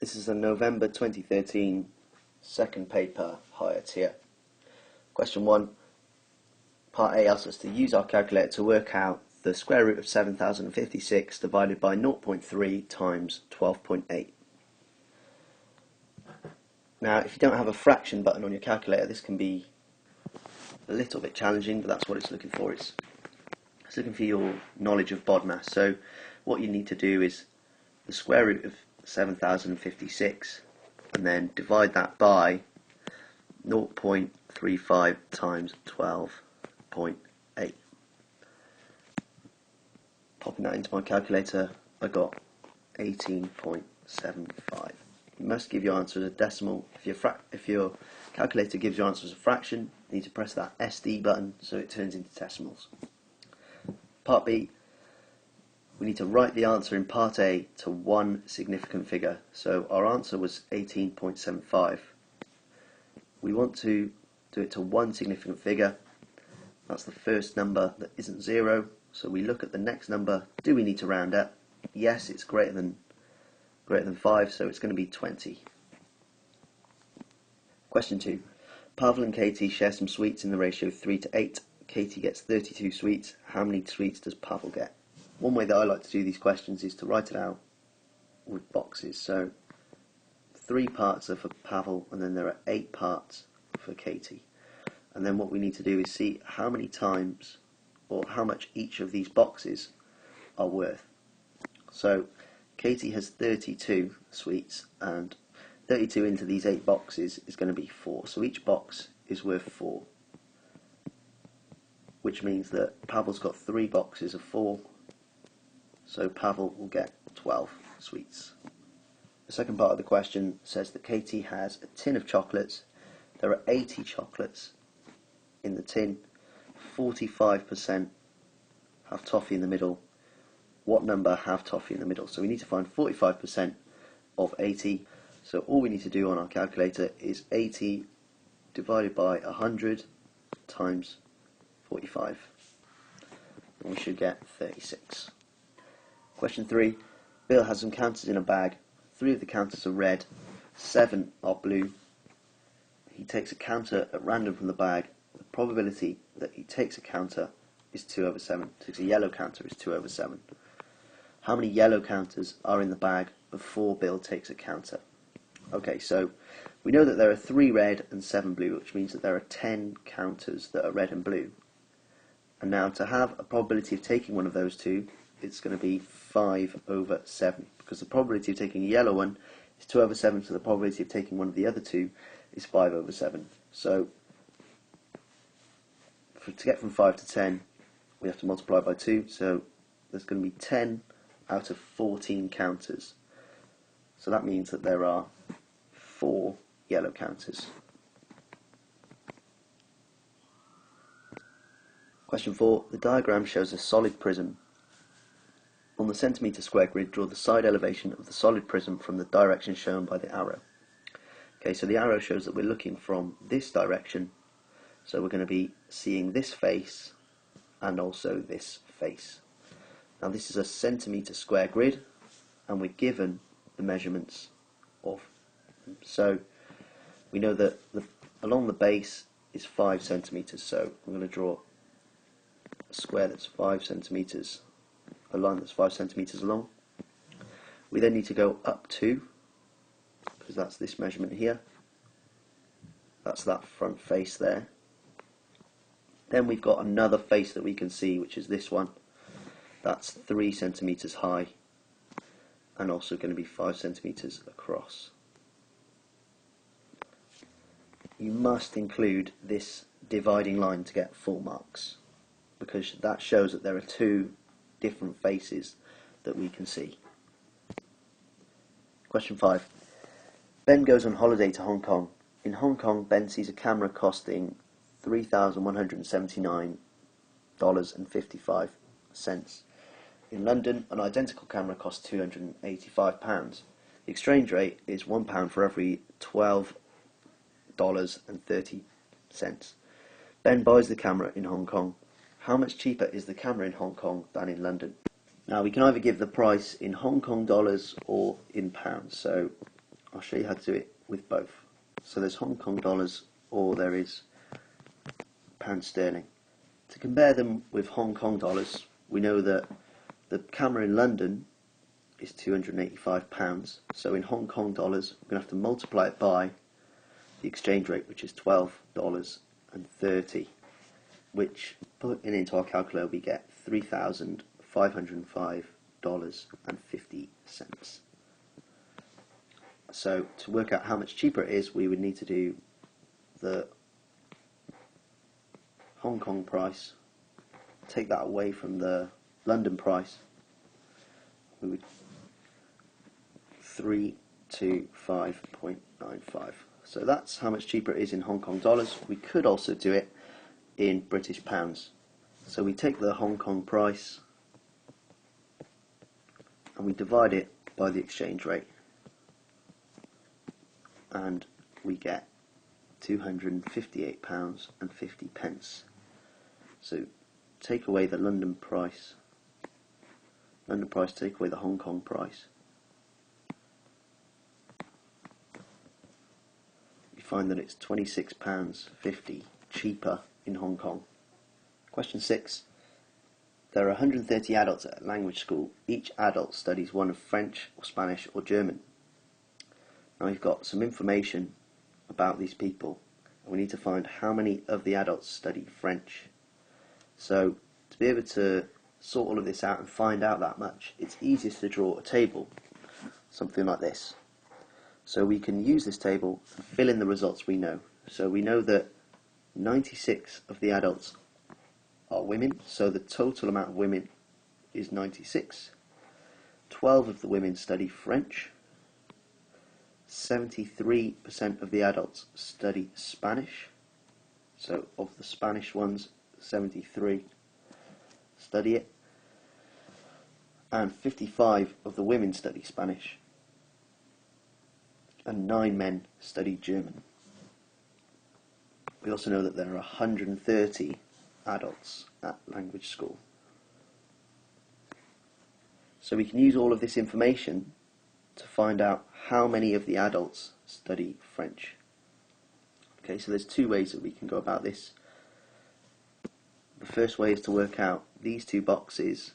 This is a November 2013 second paper higher tier. Question 1, part A asks us to use our calculator to work out the square root of 7056 divided by 0.3 times 12.8. Now, if you don't have a fraction button on your calculator, this can be a little bit challenging, but that's what it's looking for. It's looking for your knowledge of BODMAS. So what you need to do is the square root of 7056 and then divide that by 0.35 times 12.8. Popping that into my calculator, I got 18.75. You must give your answer as a decimal. If your calculator gives your answer as a fraction, you need to press that SD button so it turns into decimals. Part B, we need to write the answer in part A to one significant figure. So our answer was 18.75. We want to do it to one significant figure. That's the first number that isn't 0. So we look at the next number. Do we need to round up? Yes, it's greater than 5, so it's going to be 20. Question 2. Pavel and Katie share some sweets in the ratio 3:8. Katie gets 32 sweets. How many sweets does Pavel get? One way that I like to do these questions is to write it out with boxes. So 3 parts are for Pavel, and then there are 8 parts for Katie. And then what we need to do is see how many times or how much each of these boxes are worth. So Katie has 32 sweets, and 32 into these 8 boxes is going to be 4. So each box is worth 4, which means that Pavel's got 3 boxes of 4. So Pavel will get 12 sweets. The second part of the question says that Katie has a tin of chocolates. There are 80 chocolates in the tin. 45% have toffee in the middle. What number have toffee in the middle? So we need to find 45% of 80. So all we need to do on our calculator is 80 divided by 100 times 45. And we should get 36. Question 3. Bill has some counters in a bag. 3 of the counters are red, 7 are blue. He takes a counter at random from the bag. The probability that he takes a counter is 2/7. Takes a yellow counter is 2/7. How many yellow counters are in the bag before Bill takes a counter? Okay, so we know that there are 3 red and 7 blue, which means that there are 10 counters that are red and blue. And now to have a probability of taking one of those two, it's going to be 5/7, because the probability of taking a yellow one is 2/7, so the probability of taking one of the other two is 5/7. So to get from 5 to 10, we have to multiply by 2, so there's going to be 10 out of 14 counters. So that means that there are 4 yellow counters. Question 4. The diagram shows a solid prism. On the centimetre square grid, draw the side elevation of the solid prism from the direction shown by the arrow. Okay, so the arrow shows that we're looking from this direction, so we're going to be seeing this face and also this face. Now this is a centimetre square grid, and we're given the measurements of them. So we know that along the base is 5 centimetres, so I'm going to draw a square that's 5 centimetres, a line that's 5 centimetres long. We then need to go up 2, because that's this measurement here. That's that front face there. Then we've got another face that we can see, which is this one. That's 3 centimetres high, and also going to be 5 centimetres across. You must include this dividing line to get full marks, because that shows that there are 2 different faces that we can see. Question 5. Ben goes on holiday to Hong Kong. In Hong Kong, Ben sees a camera costing $3,179.55. In London, an identical camera costs £285. The exchange rate is £1 for every $12.30. Ben buys the camera in Hong Kong. How much cheaper is the camera in Hong Kong than in London? Now we can either give the price in Hong Kong dollars or in pounds. So I'll show you how to do it with both. So there's Hong Kong dollars or there is pound sterling. To compare them with Hong Kong dollars, we know that the camera in London is £285. So in Hong Kong dollars, we're going to have to multiply it by the exchange rate, which is $12.30, which, putting into our calculator, we get $3,505.50. So to work out how much cheaper it is, we would need to do the Hong Kong price, take that away from the London price, we would 325.95. So that's how much cheaper it is in Hong Kong dollars. We could also do it in British pounds. So we take the Hong Kong price and we divide it by the exchange rate, and we get £258.50. So take away the London price, take away the Hong Kong price, you find that it's £26.50 cheaper in Hong Kong. Question 6. There are 130 adults at a language school. Each adult studies one of French or Spanish or German. Now you've got some information about these people, and we need to find how many of the adults study French. So to be able to sort all of this out and find out that much, it's easiest to draw a table, something like this. So we can use this table and fill in the results we know. So we know that 96 of the adults are women, so the total amount of women is 96. 12 of the women study French. 73% of the adults study Spanish. So of the Spanish ones, 73 study it. And 55 of the women study Spanish. And 9 men study German. We also know that there are 130 adults at language school. So we can use all of this information to find out how many of the adults study French. Okay, so there's two ways that we can go about this. The first way is to work out these two boxes,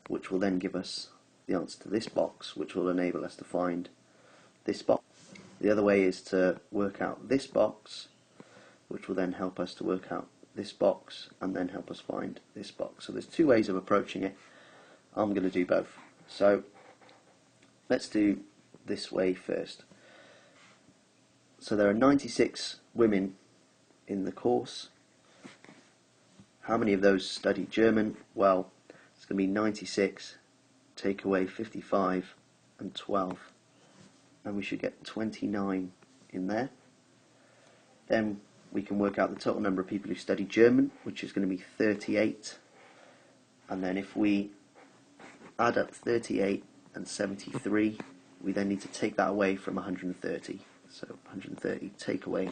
which will then give us the answer to this box, which will enable us to find this box. The other way is to work out this box, which will then help us to work out this box and then help us find this box. So there's two ways of approaching it. I'm going to do both. So let's do this way first. So there are 96 women in the course. How many of those study German? Well, it's going to be 96, take away 55 and 12, and we should get 29 in there. Then we can work out the total number of people who study German, which is going to be 38. And then if we add up 38 and 73, we then need to take that away from 130. So 130, take away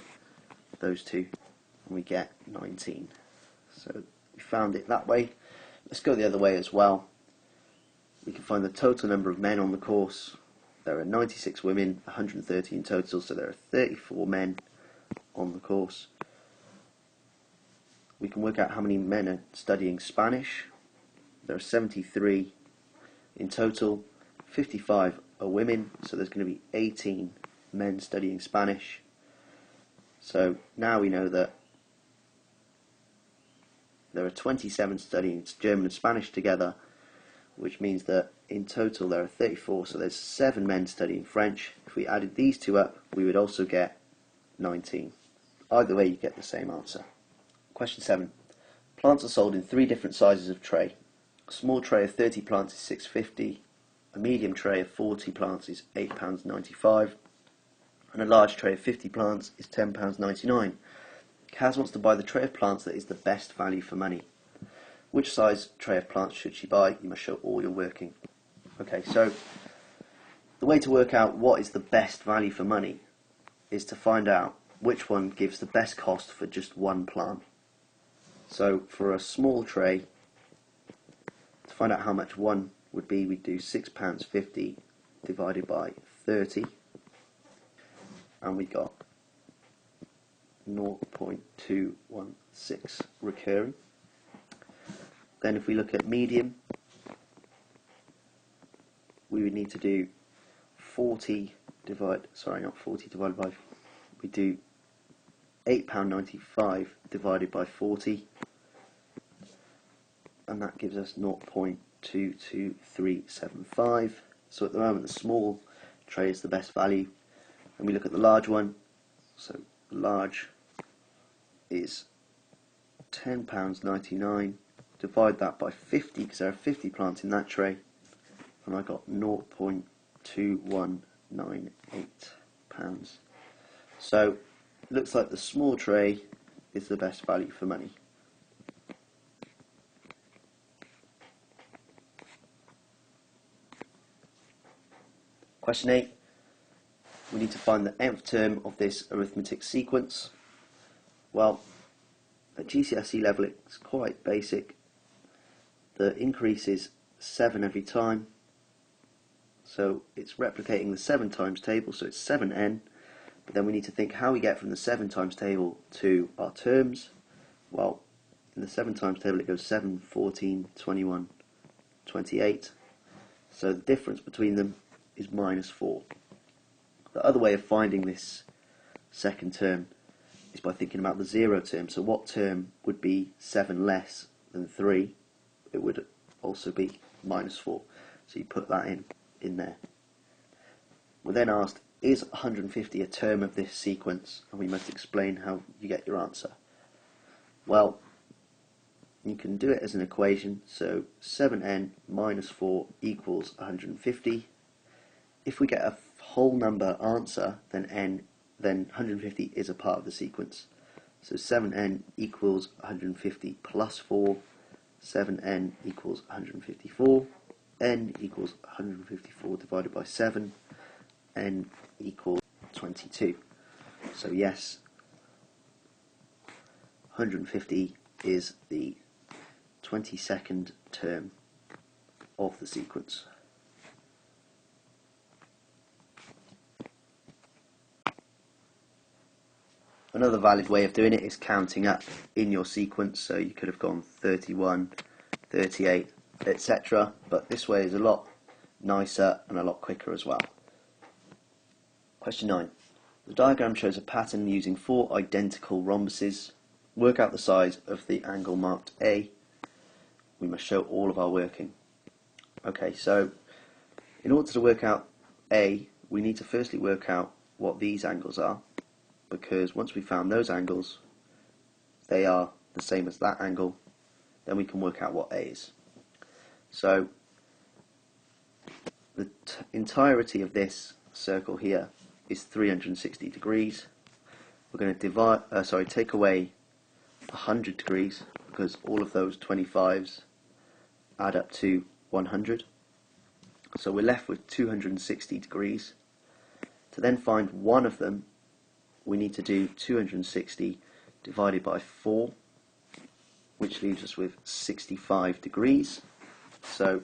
those two, and we get 19. So we found it that way. Let's go the other way as well. We can find the total number of men on the course. There are 96 women, 130 in total, so there are 34 men on the course. We can work out how many men are studying Spanish. There are 73 in total, 55 are women, so there's going to be 18 men studying Spanish. So now we know that there are 27 studying German and Spanish together, which means that in total there are 34, so there's 7 men studying French. If we added these two up, we would also get 19. Either way, you get the same answer. Question 7. Plants are sold in 3 different sizes of tray. A small tray of 30 plants is £6.50, a medium tray of 40 plants is £8.95, and a large tray of 50 plants is £10.99. Kaz wants to buy the tray of plants that is the best value for money. Which size tray of plants should she buy? You must show all your working. Okay, so the way to work out what is the best value for money is to find out which one gives the best cost for just one plant. So for a small tray, to find out how much one would be, we'd do £6.50 divided by 30, and we got 0.216 recurring. Then if we look at medium, we would need to do 40 divided by, we do £8.95 divided by 40, and that gives us 0.22375. So at the moment the small tray is the best value, and we look at the large one. So large is £10.99, divide that by 50 because there are 50 plants in that tray, and I got 0.2198 pounds. So it looks like the small tray is the best value for money. Question 8. We need to find the nth term of this arithmetic sequence. Well, at GCSE level it's quite basic. The increase is 7 every time, so it's replicating the 7 times table, so it's 7n, but then we need to think how we get from the 7 times table to our terms. Well, in the 7 times table it goes 7, 14, 21, 28, so the difference between them is -4. The other way of finding this second term is by thinking about the 0 term. So what term would be 7 less than 3? It would also be -4. So you put that in there. We're then asked, is 150 a term of this sequence? And we must explain how you get your answer. Well, you can do it as an equation. So 7n minus 4 equals 150. If we get a whole number answer, then 150 is a part of the sequence. So 7n equals 150 plus 4, 7n equals 154, n equals 154 divided by 7, n equals 22. So yes, 150 is the 22nd term of the sequence. Another valid way of doing it is counting up in your sequence, so you could have gone 31, 38, etc. But this way is a lot nicer and a lot quicker as well. Question 9. The diagram shows a pattern using 4 identical rhombuses. Work out the size of the angle marked A. We must show all of our working. Okay, so in order to work out A, we need to firstly work out what these angles are, because once we've found those angles, they are the same as that angle, then we can work out what A is. So the entirety of this circle here is 360 degrees. We're going to take away 100 degrees, because all of those 25s add up to 100. So we're left with 260 degrees. To then find one of them, we need to do 260 divided by 4, which leaves us with 65 degrees. So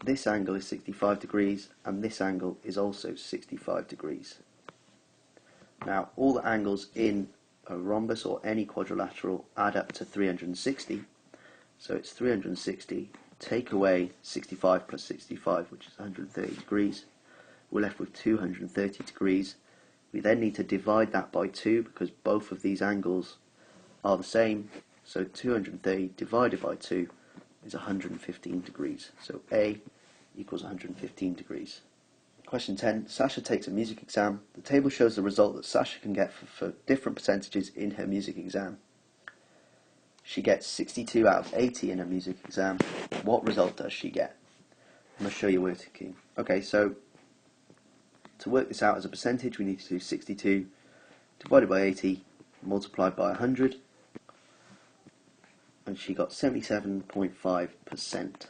this angle is 65 degrees, and this angle is also 65 degrees. Now, all the angles in a rhombus or any quadrilateral add up to 360. So it's 360, take away 65 plus 65, which is 130 degrees. We're left with 230 degrees. We then need to divide that by 2 because both of these angles are the same. So 230 divided by 2 is 115 degrees. So A equals 115 degrees. Question 10. Sasha takes a music exam. The table shows the result that Sasha can get for different percentages in her music exam. She gets 62 out of 80 in her music exam. What result does she get? I'm going to show you working. Okay, so to work this out as a percentage, we need to do 62 divided by 80 multiplied by 100, and she got 77.5%.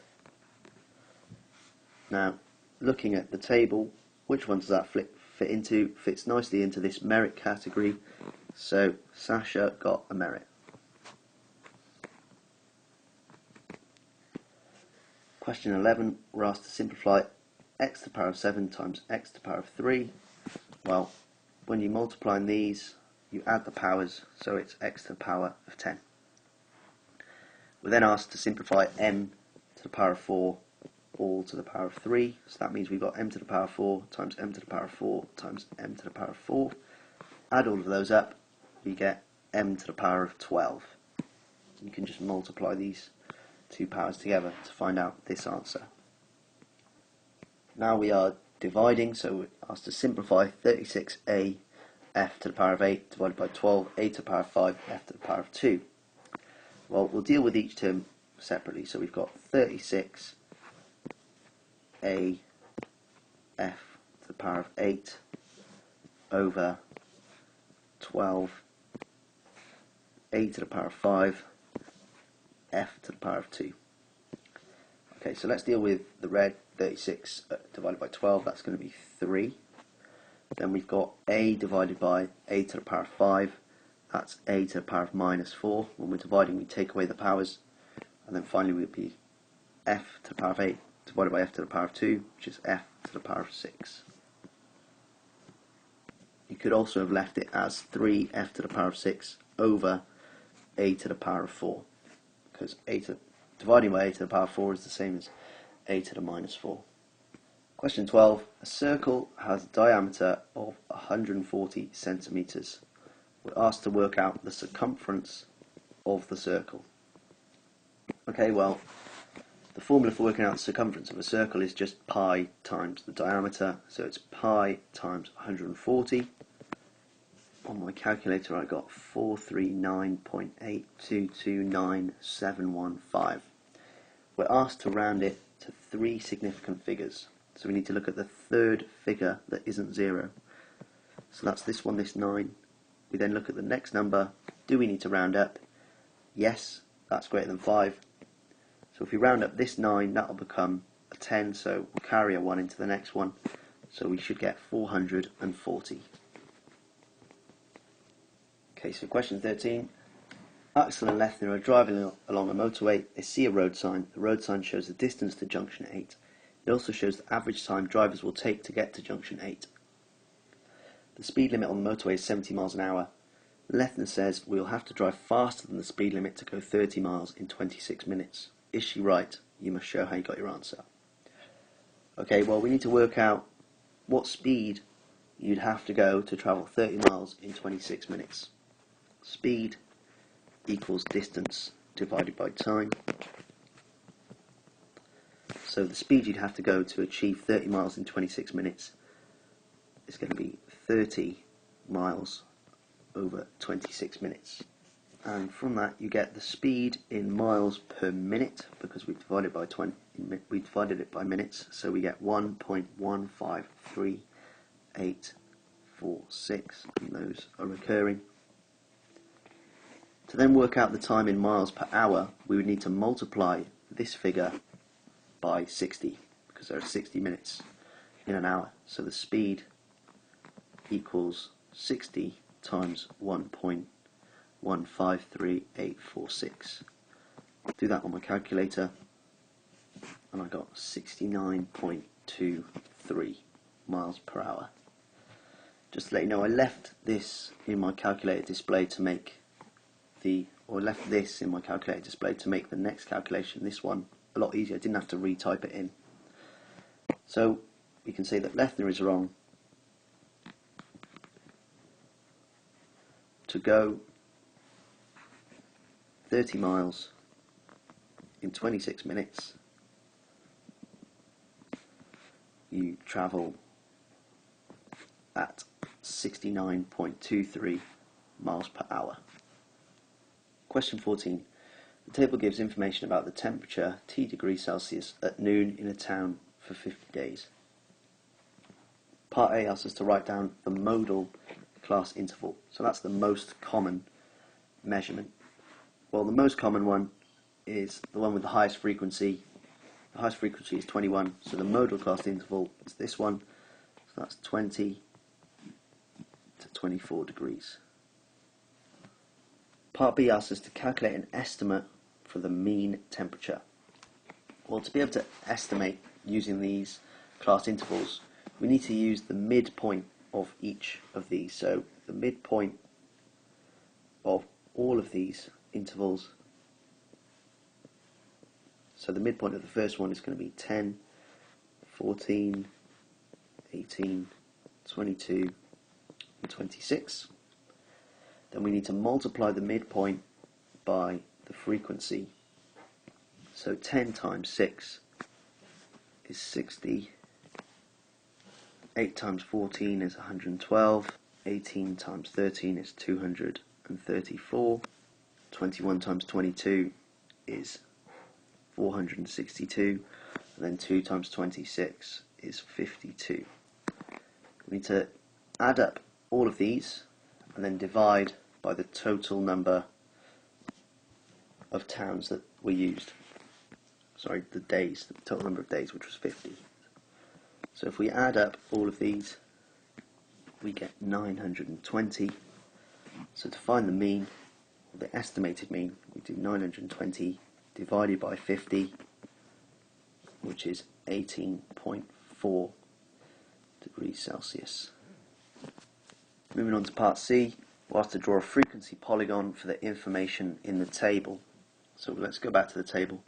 Now, looking at the table, which one does that fit into? Fits nicely into this merit category, so Sasha got a merit. Question 11, we're asked to simplify x to the power of 7 times x to the power of 3. Well, when you multiply these, you add the powers, so it's x to the power of 10. We're then asked to simplify m to the power of 4 all to the power of 3, so that means we've got m to the power of 4 times m to the power of 4 times m to the power of 4. Add all of those up, we get m to the power of 12. You can just multiply these two powers together to find out this answer. Now we are dividing, so we're asked to simplify 36a f to the power of 8 divided by 12a to the power of 5 f to the power of 2. Well, we'll deal with each term separately, so we've got 36 a f to the power of 8 over 12 a to the power of 5 f to the power of 2. Okay, so let's deal with the red. 36 divided by 12, that's going to be 3. Then we've got a divided by a to the power of 5, that's a to the power of minus 4. When we're dividing, we take away the powers, and then finally we'll be f to the power of 8 divided by f to the power of 2, which is f to the power of 6. You could also have left it as 3f to the power of 6 over a to the power of 4, because dividing by a to the power of 4 is the same as a to the minus 4. Question 12. A circle has a diameter of 140 centimetres. We're asked to work out the circumference of the circle. Okay, well, the formula for working out the circumference of a circle is just pi times the diameter, so it's pi times 140. On my calculator I got 439.8229715. We're asked to round it to 3 significant figures, so we need to look at the third figure that isn't 0. So that's this one, this 9. We then look at the next number. Do we need to round up? Yes, that's greater than 5. So if we round up this 9, that'll become a 10, so we'll carry a 1 into the next one, so we should get 440. Okay, so question 13. Axel and Lethner are driving along a motorway. They see a road sign. The road sign shows the distance to junction 8. It also shows the average time drivers will take to get to junction 8. The speed limit on the motorway is 70 miles an hour. Lethner says we'll have to drive faster than the speed limit to go 30 miles in 26 minutes. Is she right? You must show how you got your answer. Okay, well, we need to work out what speed you'd have to go to travel 30 miles in 26 minutes. Speed equals distance divided by time. So the speed you'd have to go to achieve 30 miles in 26 minutes is going to be 30 miles over 26 minutes. And from that you get the speed in miles per minute, because we've divided it by minutes, so we get 1.153 846, and those are recurring. To then work out the time in miles per hour, we would need to multiply this figure by 60, because there are 60 minutes in an hour. So the speed equals 60 times 1.153846. Do that on my calculator, and I got 69.23 miles per hour. Just to let you know, I left this in my calculator display to make the next calculation, this one, a lot easier. I didn't have to retype it in. So we can say that Lethner is wrong. To go 30 miles in 26 minutes, you travel at 69.23 miles per hour. Question 14. The table gives information about the temperature, T degrees Celsius, at noon in a town for 50 days. Part A asks us to write down the modal class interval. So that's the most common measurement. Well, the most common one is the one with the highest frequency. The highest frequency is 21, so the modal class interval is this one. So that's 20 to 24 degrees. Part B asks us to calculate an estimate for the mean temperature. Well, to be able to estimate using these class intervals, we need to use the midpoint of each of these. So the midpoint of all of these intervals, so the midpoint of the first one is going to be 10, 14, 18, 22, and 26. Then we need to multiply the midpoint by the frequency. So 10 times 6 is 60, 8 times 14 is 112, 18 times 13 is 234, 21 times 22 is 462, and then 2 times 26 is 52. We need to add up all of these and then divide by the total number of towns that were used. Sorry, the days, the total number of days, which was 50. So if we add up all of these, we get 920. So to find the mean, or the estimated mean, we do 920 divided by 50, which is 18.4 degrees Celsius. Moving on to part C, we'll have to draw a frequency polygon for the information in the table. So let's go back to the table.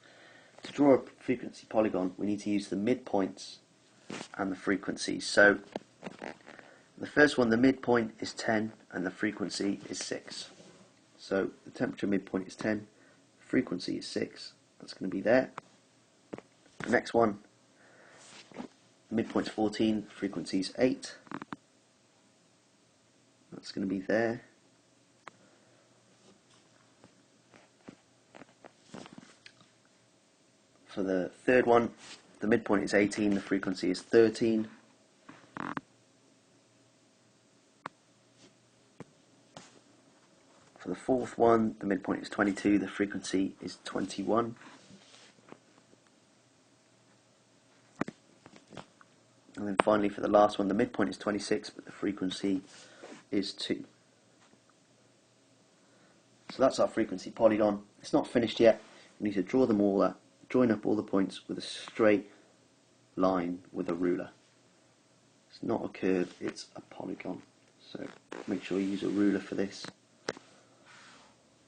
To draw a frequency polygon, we need to use the midpoints and the frequencies. So the first one, the midpoint is 10 and the frequency is 6. So the temperature midpoint is 10, frequency is 6. That's going to be there. The next one, the midpoint is 14, frequency is 8. That's going to be there. For the third one, the midpoint is 18, the frequency is 13. For the fourth one, the midpoint is 22, the frequency is 21. And then finally for the last one, the midpoint is 26, but the frequency is 2. So that's our frequency polygon. It's not finished yet. We need to draw them all up, join up all the points with a straight line with a ruler. It's not a curve, it's a polygon. So make sure you use a ruler for this.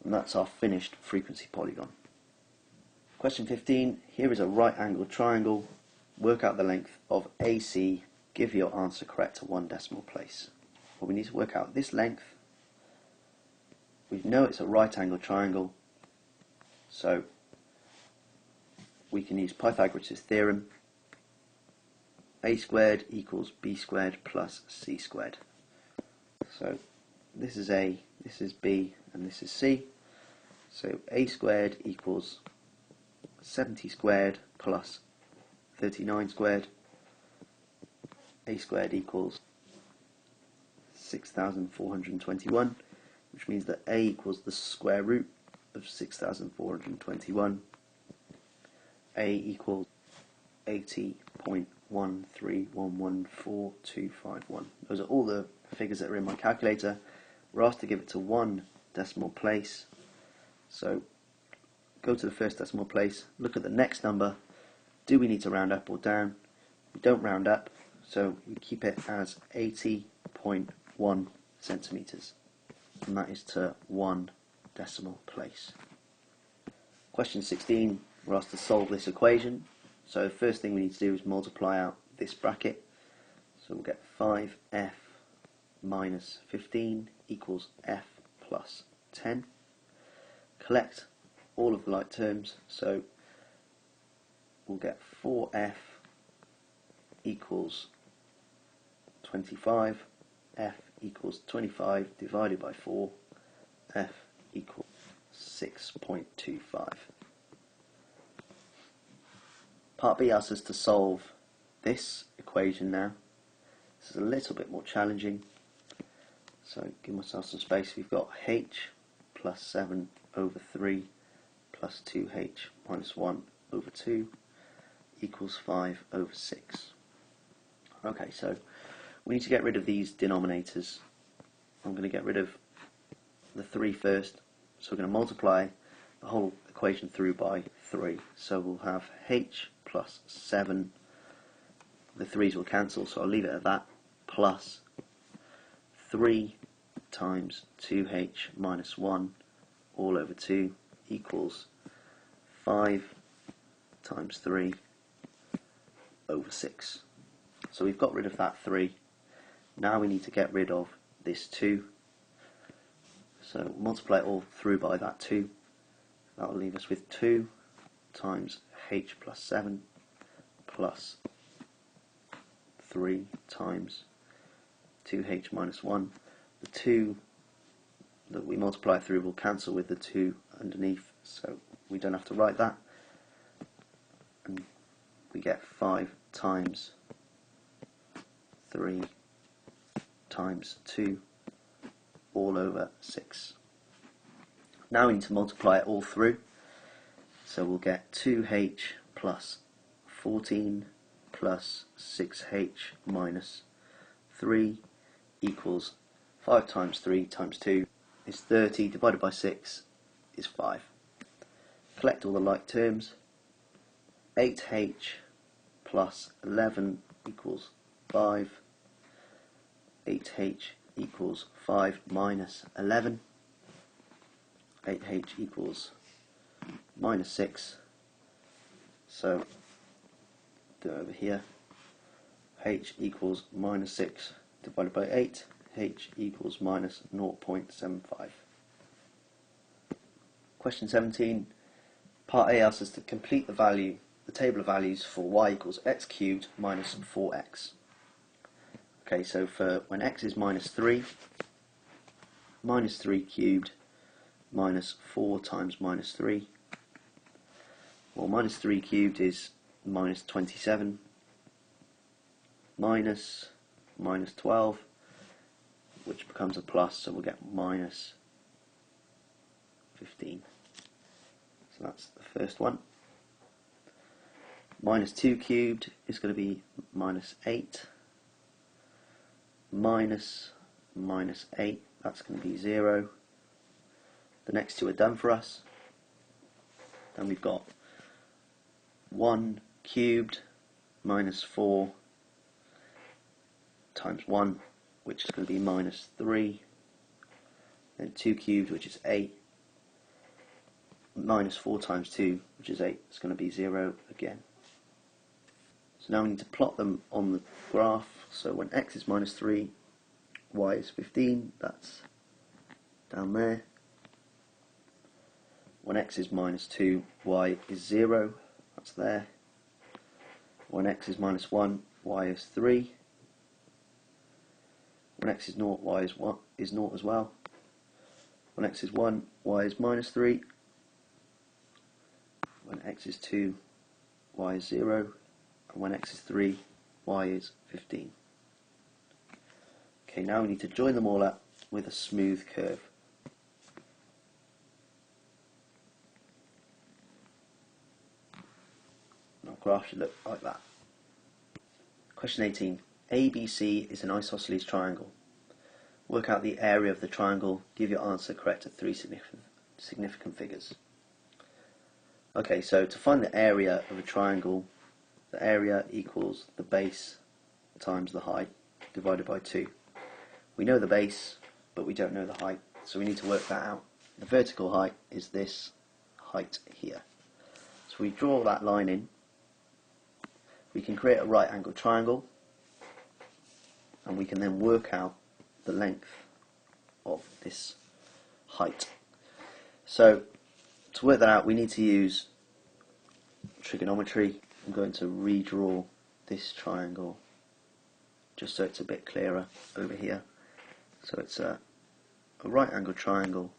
And that's our finished frequency polygon. Question 15, here is a right angled triangle. Work out the length of AC. Give your answer correct to 1 decimal place. Well, we need to work out this length. We know it's a right angled triangle, so we can use Pythagoras' theorem. A squared equals B squared plus C squared. So this is A, this is B, and this is C. So A squared equals 70 squared plus 39 squared. A squared equals 6,421, which means that A equals the square root of 6,421. A equals 80.1311421. Those are all the figures that are in my calculator. We're asked to give it to 1 decimal place. So go to the first decimal place, look at the next number. Do we need to round up or down? We don't round up, so we keep it as 80.1 centimetres. And that is to 1 decimal place. Question 16, we're asked to solve this equation. So the first thing we need to do is multiply out this bracket. So we'll get 5f minus 15 equals f plus 10. Collect all of the like terms, so we'll get 4f equals 25, f equals 25 divided by 4, f equals 6.25. Part B asks us to solve this equation now. This is a little bit more challenging, so give myself some space. We've got h plus 7 over 3 plus 2h minus 1 over 2 equals 5 over 6. Okay, so we need to get rid of these denominators. I'm going to get rid of the 3 first, so we're going to multiply the whole equation through by 3. So we'll have h plus 7, the 3's will cancel, so I'll leave it at that, plus 3 times 2h minus 1 all over 2 equals 5 times 3 over 6. So we've got rid of that 3. Now we need to get rid of this 2. So multiply it all through by that 2. That will leave us with 2 times h plus 7 plus 3 times 2h minus 1. The 2 that we multiply through will cancel with the 2 underneath, so we don't have to write that. And we get 5 times 3 times 2 all over 6. Now we need to multiply it all through, so we'll get 2h plus 14 plus 6h minus 3 equals 5 times 3 times 2 is 30, divided by 6 is 5. Collect all the like terms. 8h plus 11 equals 5. 8h equals 5 minus 11. 8h equals minus 6. So do it over here. H equals minus 6 divided by 8. H equals minus 0.75. Question 17. Part A asks us to complete the table of values for y equals x cubed minus 4x. Okay, so for when x is minus 3 cubed minus 4 times minus 3. Well, minus 3 cubed is minus 27 minus 12, which becomes a plus, so we'll get minus 15. So that's the first one. Minus 2 cubed is going to be minus 8. Minus 8, that's going to be 0. The next two are done for us. Then we've got 1 cubed minus 4 times 1, which is going to be minus 3. Then 2 cubed, which is 8. Minus 4 times 2, which is 8. It's going to be 0 again. So now we need to plot them on the graph. So when x is minus 3, y is 15. That's down there. When x is minus 2, y is 0. That's there. When x is minus 1, y is 3. When x is 0, y is 0 as well. When x is 1, y is minus 3. When x is 2, y is 0. And when x is 3, y is 15. Okay, now we need to join them all up with a smooth curve. Our graph should look like that. Question 18. ABC is an isosceles triangle. Work out the area of the triangle. Give your answer correct at 3 significant figures. Okay, so to find the area of a triangle, the area equals the base times the height divided by 2. We know the base, but we don't know the height, so we need to work that out. The vertical height is this height here. So we draw that line in. We can create a right angled triangle, and we can then work out the length of this height. So to work that out, we need to use trigonometry. I'm going to redraw this triangle just so it's a bit clearer over here. So it's a right angled triangle.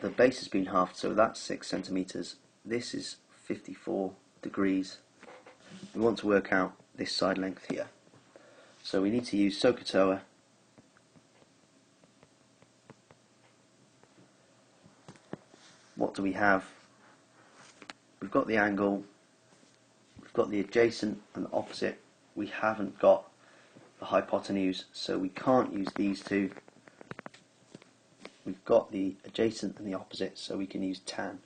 The base has been halved, so that's 6 centimeters. This is 54 degrees. We want to work out this side length here. So we need to use SOHCAHTOA. What do we have? We've got the angle, we've got the adjacent and the opposite. We haven't got the hypotenuse, so we can't use these two. We've got the adjacent and the opposite, so we can use tan.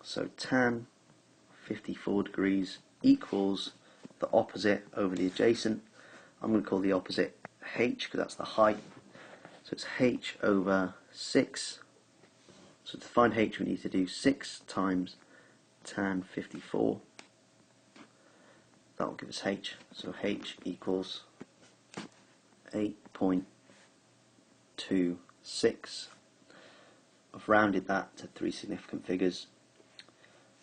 So tan 54 degrees equals the opposite over the adjacent. I'm going to call the opposite h, because that's the height. So it's h over 6. So to find h we need to do 6 times tan 54. That will give us h. So h equals 8.26. I've rounded that to 3 significant figures.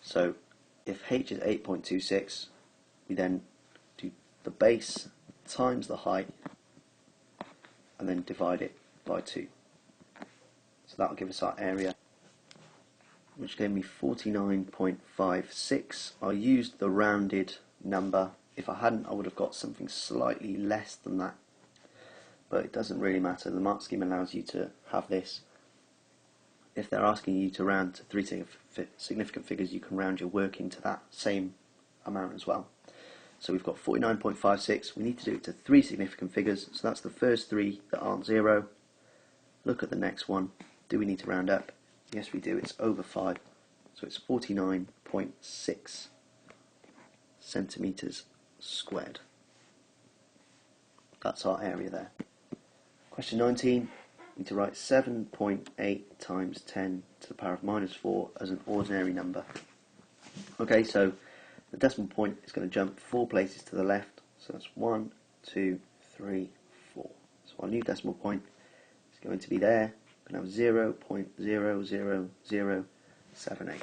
So if h is 8.26, we then do the base times the height and then divide it by 2. So that will give us our area, which gave me 49.56. I used the rounded number. If I hadn't, I would have got something slightly less than that. But it doesn't really matter. The mark scheme allows you to have this. If they're asking you to round to 3 significant figures, you can round your working to that same amount as well. So we've got 49.56. We need to do it to 3 significant figures. So that's the first 3 that aren't 0. Look at the next one. Do we need to round up? Yes, we do. It's over 5. So it's 49.6 centimetres squared. That's our area there. Question 19. We need to write 7.8 times 10 to the power of minus 4 as an ordinary number. Okay, so the decimal point is going to jump 4 places to the left. So that's 1, 2, 3, 4. So our new decimal point is going to be there. We're going to have 0.00078.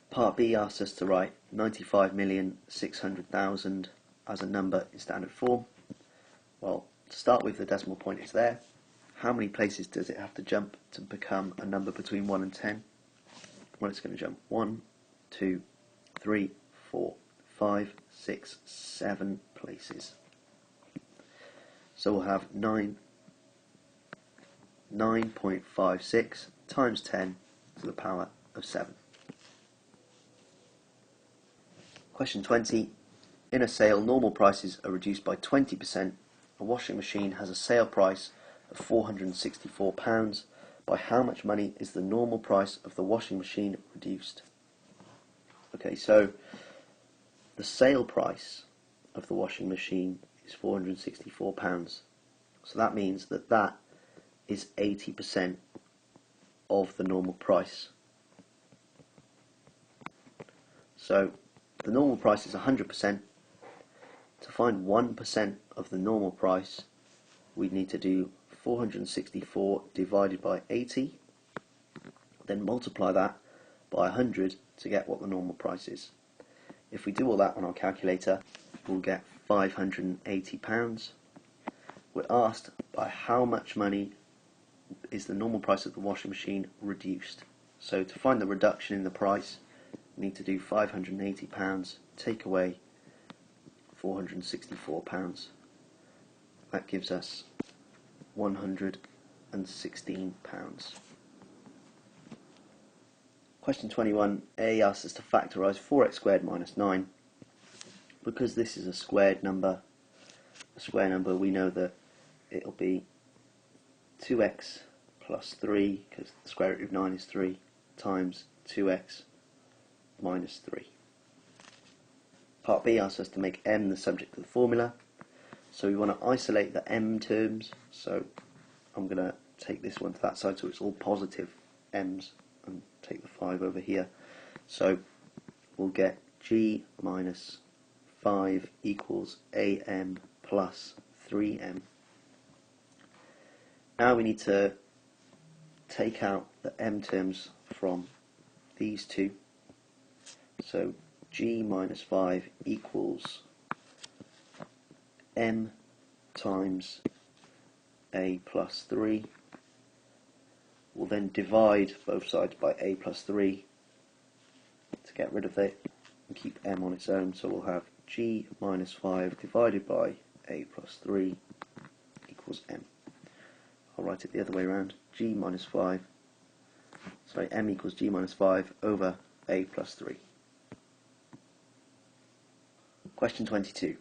Part B asks us to write 95,600,000 as a number in standard form. Well, to start with, the decimal point is there. How many places does it have to jump to become a number between 1 and 10? Well, it's going to jump 1, 2, 3, 4, 5, 6, 7 places. So we'll have 9.56 times 10 to the power of 7. Question 20. In a sale, normal prices are reduced by 20%. A washing machine has a sale price of £464. By how much money is the normal price of the washing machine reduced? Okay, so the sale price of the washing machine is £464. So that means that that is 80% of the normal price. So the normal price is 100%. To find 1% of the normal price, we need to do 464 divided by 80, then multiply that by 100 to get what the normal price is. If we do all that on our calculator, we'll get £580. We're asked by how much money is the normal price of the washing machine reduced. So to find the reduction in the price, we need to do £580 take away £464. That gives us £116. Question 21. A asks us to factorise 4x squared minus 9. Because this is a square number, we know that it'll be 2x plus 3, because the square root of 9 is 3, times 2x minus 3. Part B asks us to make m the subject of the formula. So we want to isolate the m terms. So I'm going to take this one to that side so it's all positive m's and take the 5 over here. So we'll get g minus 5 equals am plus 3m. Now we need to take out the m terms from these two. So g minus 5 equals m times a plus 3. We'll then divide both sides by a plus 3 to get rid of it and keep m on its own. So we'll have g minus 5 divided by a plus 3 equals m. I'll write it the other way around. m equals g minus 5 over a plus 3. Question 22.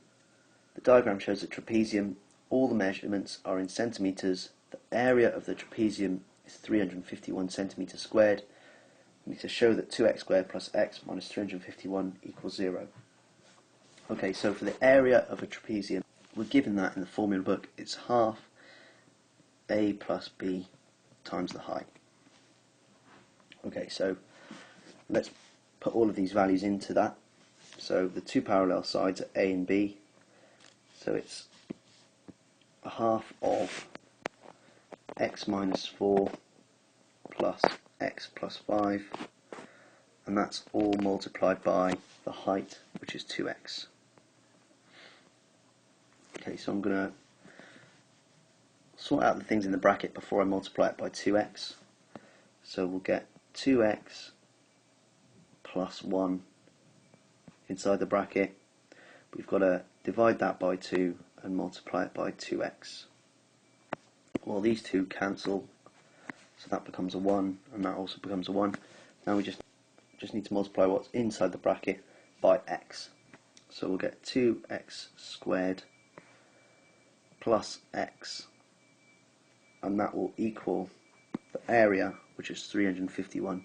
The diagram shows a trapezium. All the measurements are in centimetres. The area of the trapezium is 351 centimetres squared. We need to show that 2x squared plus x minus 351 equals 0. Okay, so for the area of a trapezium, we're given that in the formula book. It's half a plus b times the height. Okay, so let's put all of these values into that. So the two parallel sides are a and b. So it's a half of x minus 4 plus x plus 5, and that's all multiplied by the height, which is 2x. Okay, so I'm going to sort out the things in the bracket before I multiply it by 2x. So we'll get 2x plus 1 inside the bracket. We've got to divide that by 2 and multiply it by 2x. Well, these two cancel, so that becomes a 1, and that also becomes a 1. Now we just need to multiply what's inside the bracket by x. So we'll get 2x squared plus x, and that will equal the area, which is 351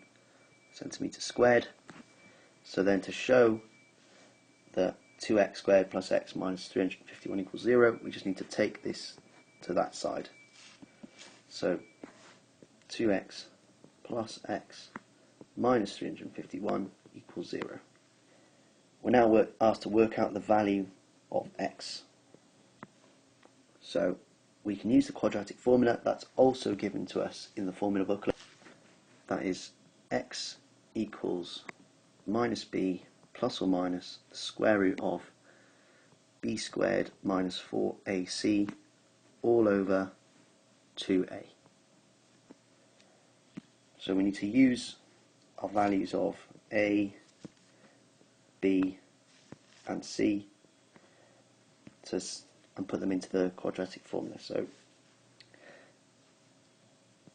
centimetres squared. So then to show that 2x squared plus x minus 351 equals 0, we just need to take this to that side. So 2x plus x minus 351 equals 0. We're now asked to work out the value of x. So we can use the quadratic formula that's also given to us in the formula booklet. That is x equals minus b plus or minus the square root of b squared minus 4ac all over 2a. So we need to use our values of a, b and c and put them into the quadratic formula. So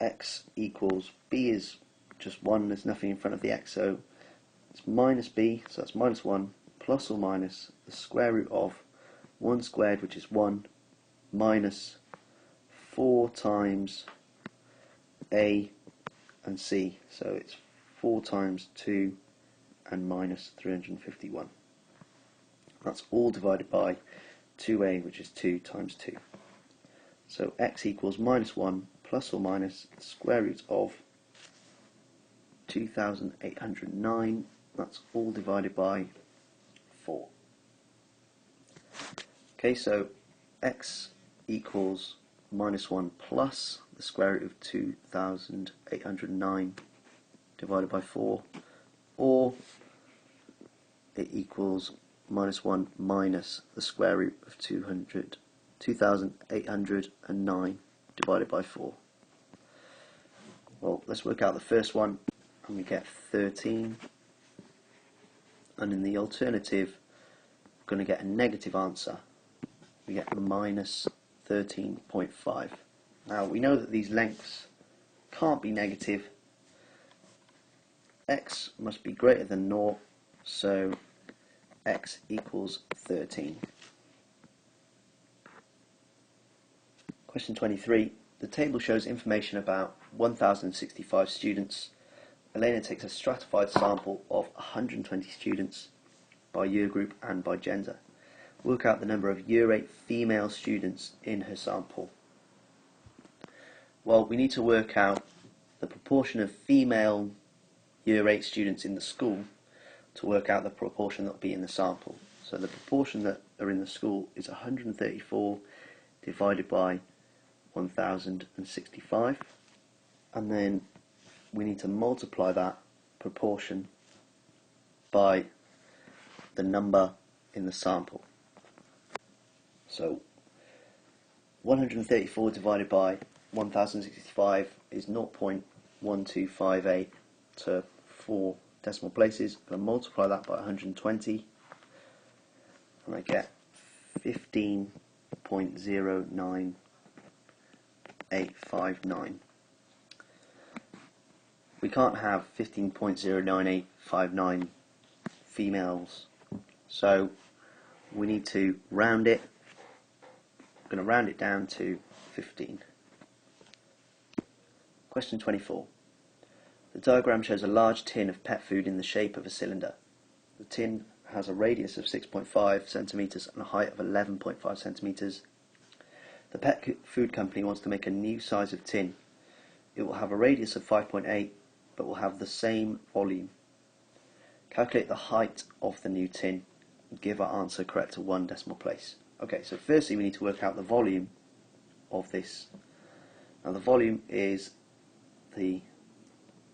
x equals, b is just 1, there's nothing in front of the x, so it's minus b, so that's minus 1, plus or minus the square root of 1 squared, which is 1, minus 4 times a and c, so it's 4 times 2 and minus 351. That's all divided by 2a, which is 2 times 2. So x equals minus 1 plus or minus the square root of 2,809. That's all divided by 4. Okay, so x equals minus 1 plus the square root of 2,809 divided by 4, or it equals minus 1 minus the square root of 2,809 divided by 4. Well, let's work out the first one, and we get 13. And in the alternative, we're going to get a negative answer. We get minus 13.5. Now, we know that these lengths can't be negative. X must be greater than 0, so x equals 13. Question 23. The table shows information about 1,065 students. Elena takes a stratified sample of 120 students by year group and by gender. Work out the number of Year 8 female students in her sample. Well, we need to work out the proportion of female Year 8 students in the school to work out the proportion that will be in the sample. So the proportion that are in the school is 134 divided by 1,065, and then we need to multiply that proportion by the number in the sample. So 134 divided by 1,065 is 0.1258 to 4 decimal places. I'm going to multiply that by 120, and I get 15.09859. We can't have 15.09859 females, so we need to round it. I'm going to round it down to 15. Question 24. The diagram shows a large tin of pet food in the shape of a cylinder. The tin has a radius of 6.5 centimeters and a height of 11.5 centimeters. The pet food company wants to make a new size of tin. It will have a radius of 5.8 but will have the same volume. Calculate the height of the new tin and give our answer correct to 1 decimal place. Okay, so firstly we need to work out the volume of this. Now the volume is the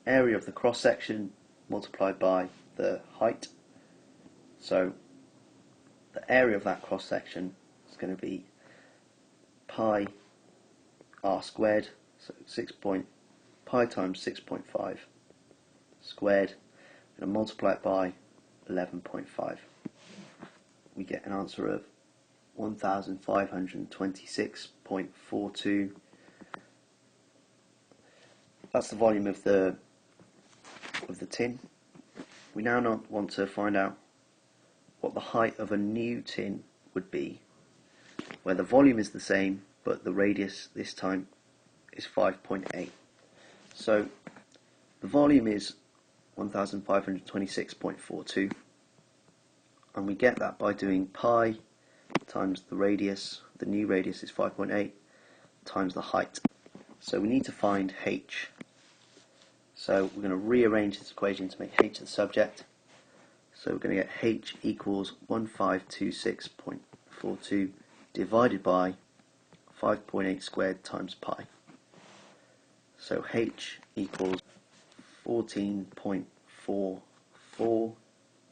area of the cross section multiplied by the height. So the area of that cross section is going to be pi r squared, so pi times 6.5 squared, and multiply it by 11.5. We get an answer of 1526.42. That's the volume of the tin. We now want to find out what the height of a new tin would be, where the volume is the same but the radius this time is 5.8. So the volume is 1526.42, and we get that by doing pi times the radius, the new radius is 5.8, times the height. So we need to find h. So we're going to rearrange this equation to make h the subject. So we're going to get h equals 1526.42 divided by 5.8 squared times pi. So h equals 14.44.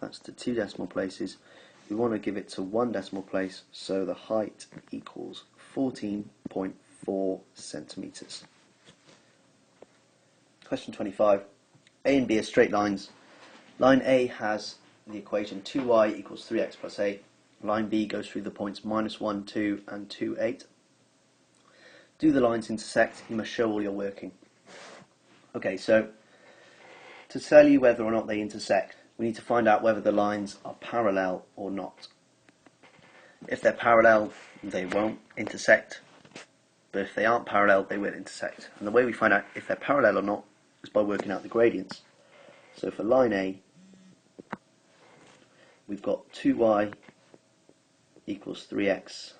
That's to 2 decimal places. We want to give it to 1 decimal place, so the height equals 14.4 centimeters. Question 25. A and B are straight lines. Line A has the equation 2y equals 3x plus 8. Line B goes through the points -1, 2 and 2, 8. Do the lines intersect? You must show all your working. Okay, so to tell you whether or not they intersect, we need to find out whether the lines are parallel or not. If they're parallel, they won't intersect, but if they aren't parallel, they will intersect. And the way we find out if they're parallel or not is by working out the gradients. So for line A, we've got 2y equals 3x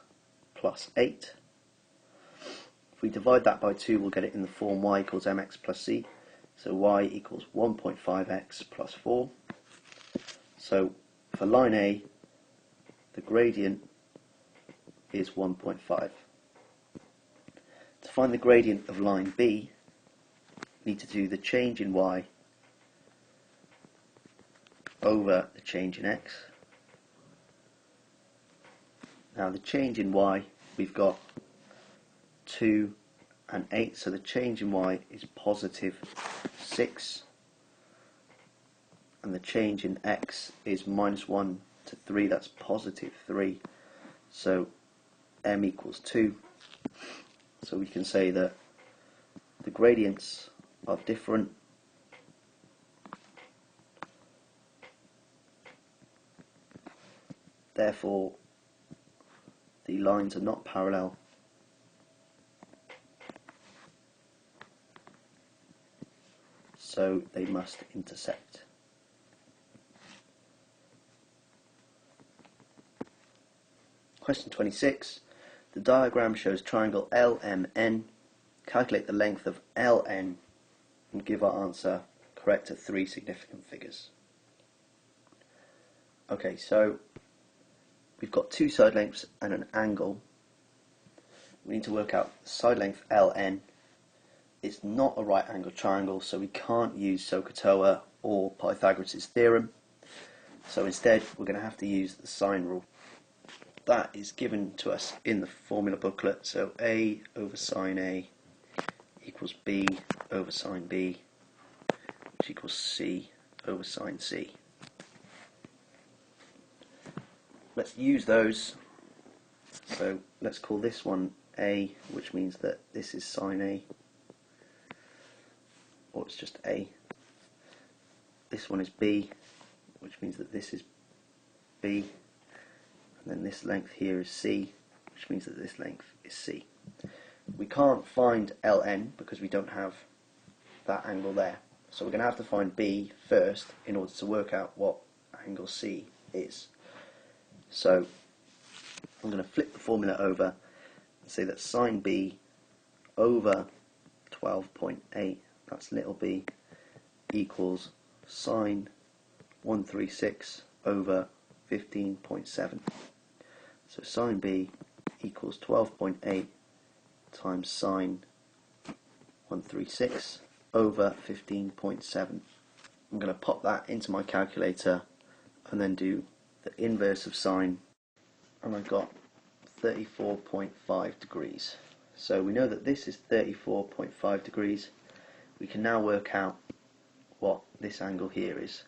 plus 8. If we divide that by 2, we'll get it in the form y equals mx plus c. So y equals 1.5x plus 4. So for line A, the gradient is 1.5. To find the gradient of line B, we need to do the change in y over the change in x. Now the change in y, we've got 2 and 8, so the change in y is positive 6, and the change in x is -1 to 3, that's positive 3, so m equals 2. So we can say that the gradients are different, therefore the lines are not parallel, so they must intersect. Question 26. The diagram shows triangle LMN. Calculate the length of LN and give our answer correct to 3 significant figures. Okay, so we've got 2 side lengths and an angle. We need to work out the side length LN. It's not a right angle triangle, so we can't use SOHCAHTOA or Pythagoras' theorem. So instead, we're going to have to use the sine rule. That is given to us in the formula booklet. So A over sine A equals B over sine B, which equals C over sine C. Let's use those. So let's call this one A, which means that this is sine A, or it's just A. This one is B, which means that this is B, and then this length here is C, which means that this length is C. We can't find LN because we don't have that angle there, so we're going to have to find B first in order to work out what angle C is. So I'm going to flip the formula over and say that sine b over 12.8, that's little b, equals sine 136 over 15.7. So sine b equals 12.8 times sine 136 over 15.7. I'm going to pop that into my calculator and then do the inverse of sine, and I've got 34.5 degrees. So we know that this is 34.5 degrees. We can now work out what this angle here is.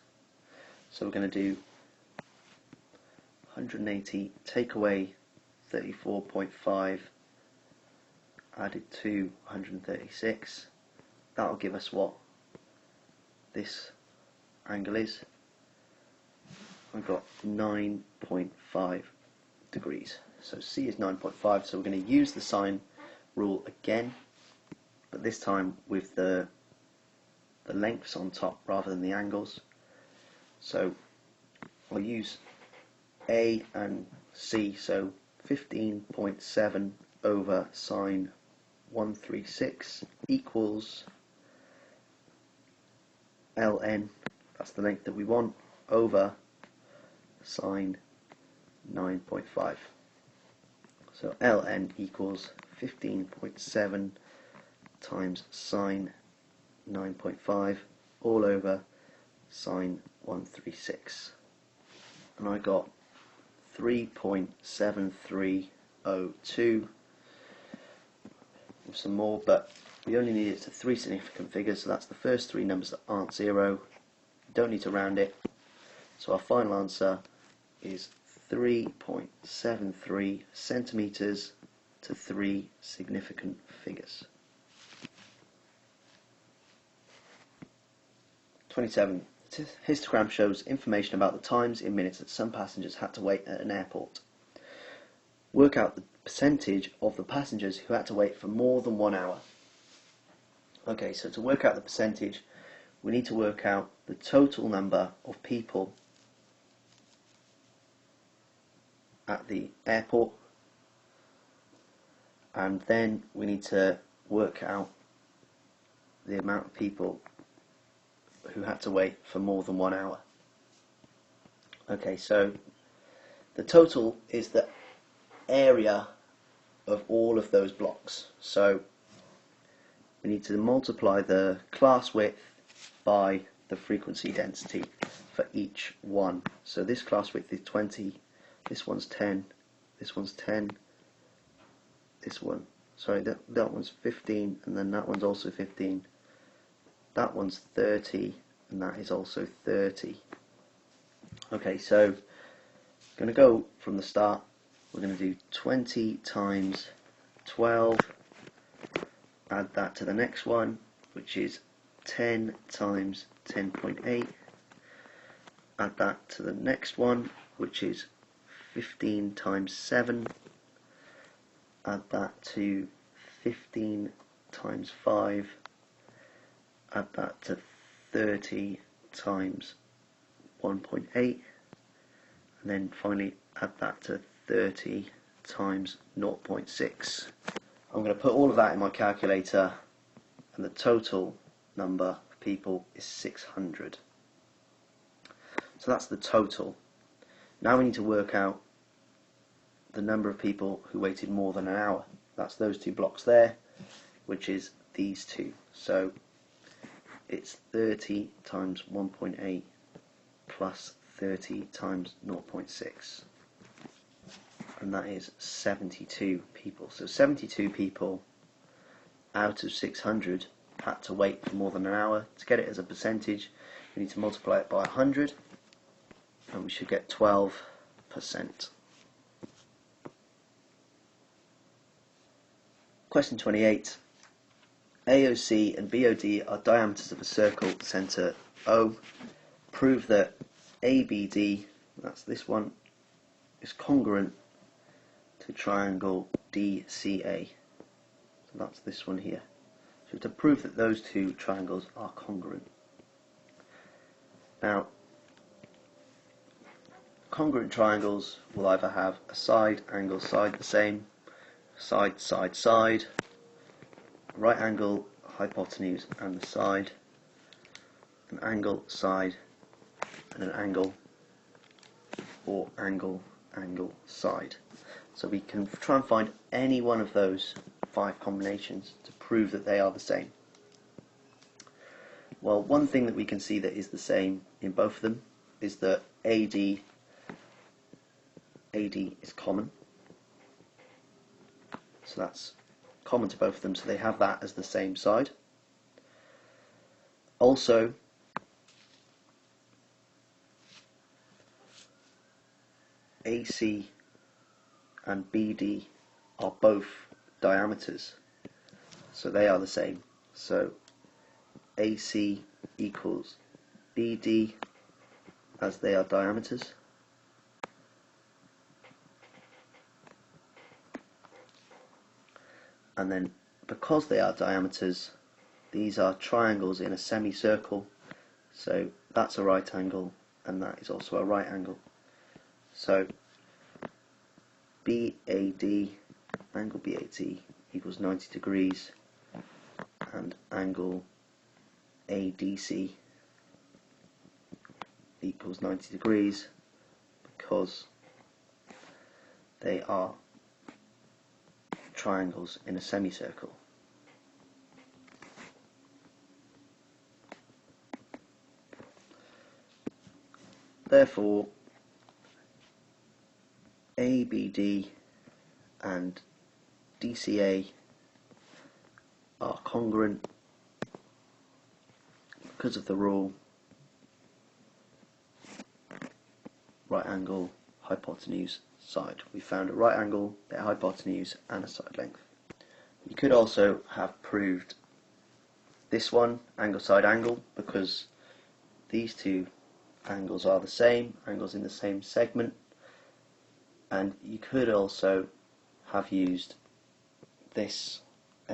So we're going to do 180, take away 34.5, added to 136. That'll give us what this angle is. I've got 9.5 degrees. So C is 9.5, so we're going to use the sine rule again, but this time with the lengths on top rather than the angles. So I'll use A and C, so 15.7 over sine 136 equals ln, that's the length that we want, over sine 9.5. So ln equals 15.7 times sine 9.5 all over sine 136. And I got 3.7302. Some more, but we only need it to three significant figures, so that's the first three numbers that aren't zero. Don't need to round it. So our final answer is 3.73 centimetres to three significant figures. 27. The histogram shows information about the times in minutes that some passengers had to wait at an airport. Work out the percentage of the passengers who had to wait for more than 1 hour. Okay, so to work out the percentage, we need to work out the total number of people at the airport, and then we need to work out the amount of people who had to wait for more than 1 hour. Okay, so the total is the area of all of those blocks. So we need to multiply the class width by the frequency density for each one. So this class width is 20, this one's 10, this one's 10, this one, sorry, that one's 15, and then that one's also 15, that one's 30, and that is also 30. Okay, so I'm going to go from the start. We're going to do 20 times 12, add that to the next one, which is 10 times 10.8, add that to the next one, which is 15 times 7, add that to 15 times 5, add that to 30 times 1.8, and then finally add that to 30 times 0.6. I'm going to put all of that in my calculator, and the total number of people is 600. So that's the total. Now we need to work out the number of people who waited more than an hour. That's those two blocks there, which is these two. So it's 30 times 1.8 plus 30 times 0.6. And that is 72 people. So 72 people out of 600 had to wait for more than an hour. To get it as a percentage, we need to multiply it by 100, and we should get 12%. Question 28. AOC and BOD are diameters of a circle, centre O. Prove that ABD, that's this one, is congruent to triangle DCA. So that's this one here. So to prove that those two triangles are congruent. Now, congruent triangles will either have a side, angle, side the same, side, side, side, right angle, hypotenuse and the side, an angle, side, and an angle, or angle, angle, side. So we can try and find any one of those 5 combinations to prove that they are the same. Well, one thing that we can see that is the same in both of them is that AD is common. So that's common to both of them, so they have that as the same side. Also, AC and BD are both diameters, so they are the same. So AC equals BD as they are diameters. And then because they are diameters, these are triangles in a semicircle, so that's a right angle and that is also a right angle. So BAD, angle BAD equals 90 degrees, and angle ADC equals 90 degrees because they are triangles in a semicircle. Therefore, ABD and DCA are congruent because of the rule right angle, hypotenuse, side. We found a right angle, a hypotenuse and a side length. You could also have proved this one, angle, side, angle, because these two angles are the same, angles in the same segment. And you could also have used this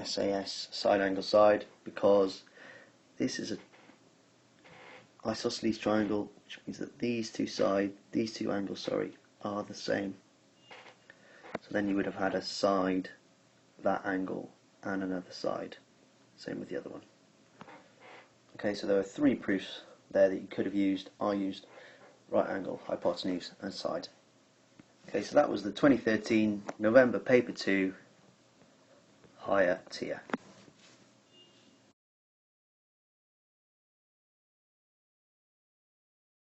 SAS, side angle side, because this is an isosceles triangle, which means that these two angles, are the same. So then you would have had a side, that angle, and another side. Same with the other one. Okay, so there are 3 proofs there that you could have used. I used right angle, hypotenuse, and side. Okay, so that was the 2013 November Paper 2 higher tier.